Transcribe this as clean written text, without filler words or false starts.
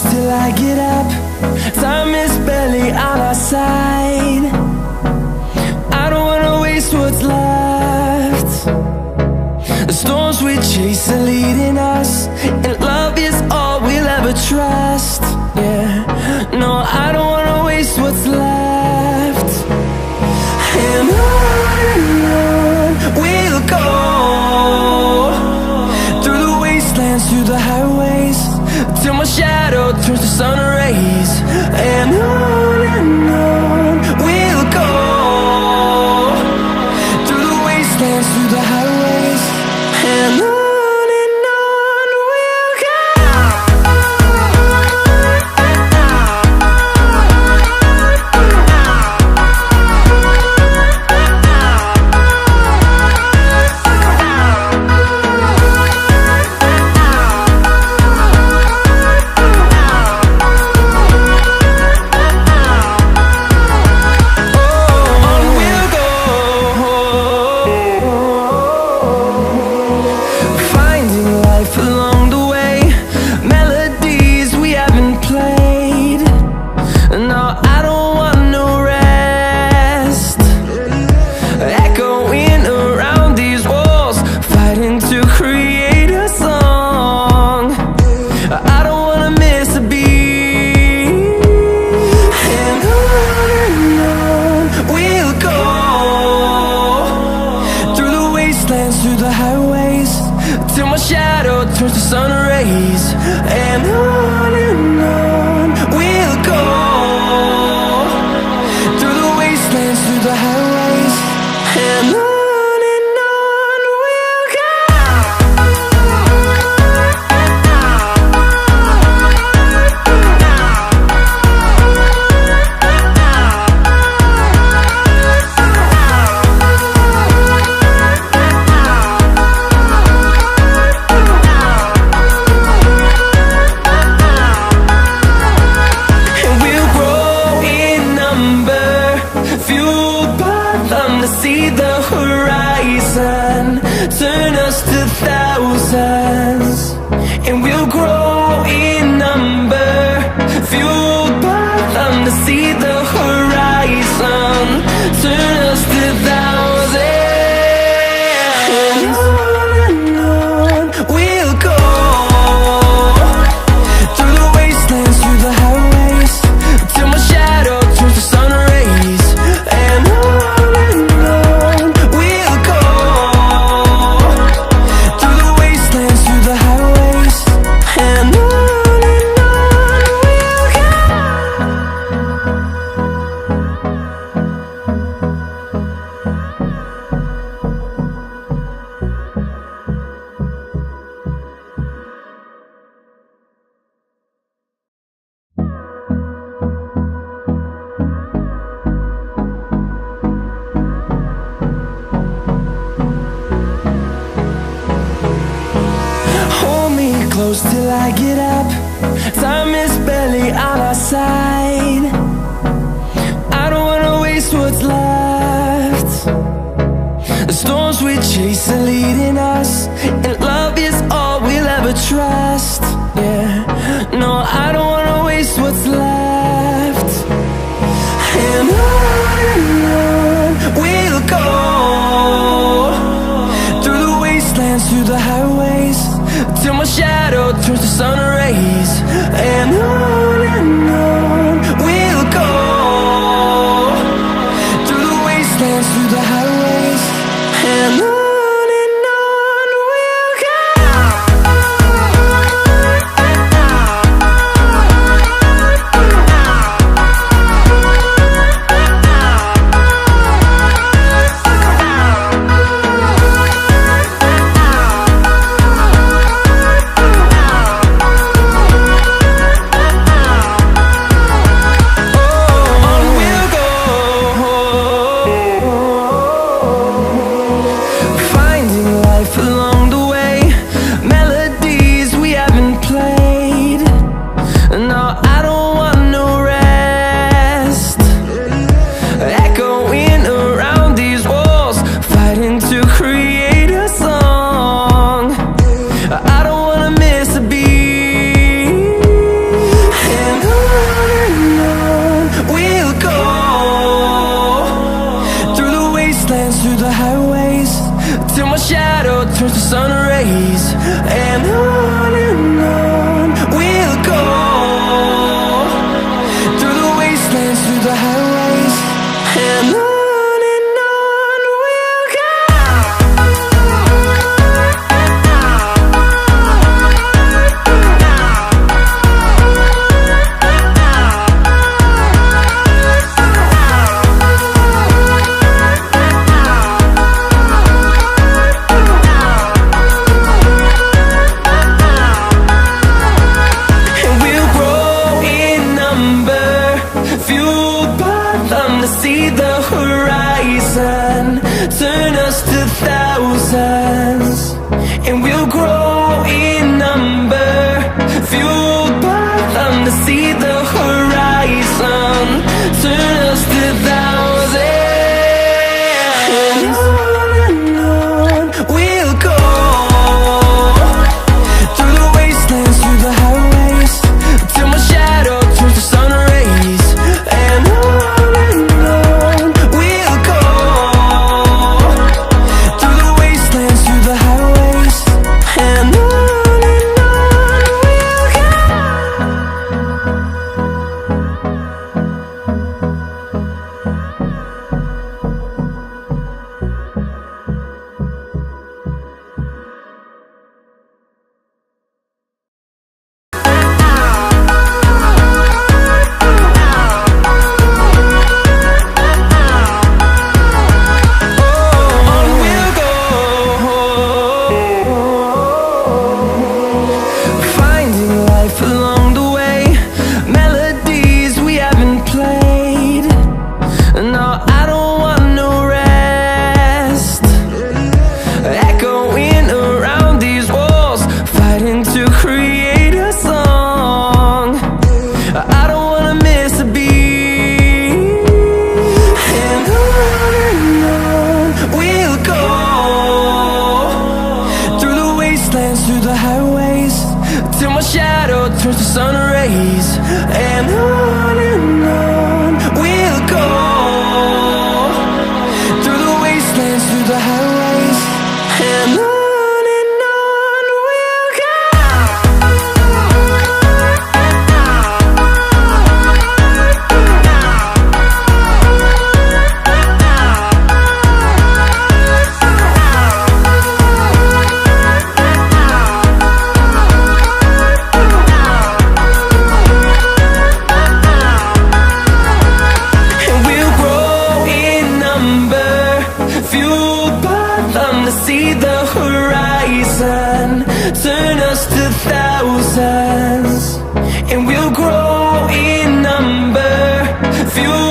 close till I get up. Time is barely on our side. I don't wanna waste what's left. The storms we chase are leading us, and love is all we'll ever trust. Yeah, no, I don't wanna waste what's left. And on we'll go, through the wastelands, through the highways, till my shadow turns to sun rays. And on we'll go, through the wastelands, through the highways, and on we'll go. Through the highways, till my shadow turns to sun rays. And on we'll go, through the wastelands, through the highways, and on we'll go. See the horizon, turn us to thousands, and we'll grow in number, fueled by them. To see the horizon, turn us to thousands, and on we'll go, through the wastelands, through the highways, till my shadow turns to sun rays. And close till I get up. Time is barely on our side. I don't wanna waste what's left. The storms we chase are leading us, and love is all we'll ever trust. Yeah, no, I don't wanna waste what's left. And on we'll go, through the wastelands, through the highways, till my shadow turns to sun rays. And on we'll go, through the wastelands, through the highways, and on. see the horizon, turn us to thousands, and we'll grow in number, fueled by them to see the horizon, turn us to thousands. And on we'll go, through the wastelands, through the highways, till my shadow turns to sun rays. And on we'll go, through the wastelands, through the highways. And on we'll go. Finding life along the way, melodies we haven't played. No, I don't want no rest. Echoing around these walls, fighting to create a song. I don't wanna miss a beat. And on we'll go, through the wastelands, through the highways, till my shadow turns to sun rays. And on we'll go, through the wastelands, through the highways. And on we'll go. And we'll grow in number, fueled by them to see the horizon, turn us to thousands, and we'll grow in number, fueled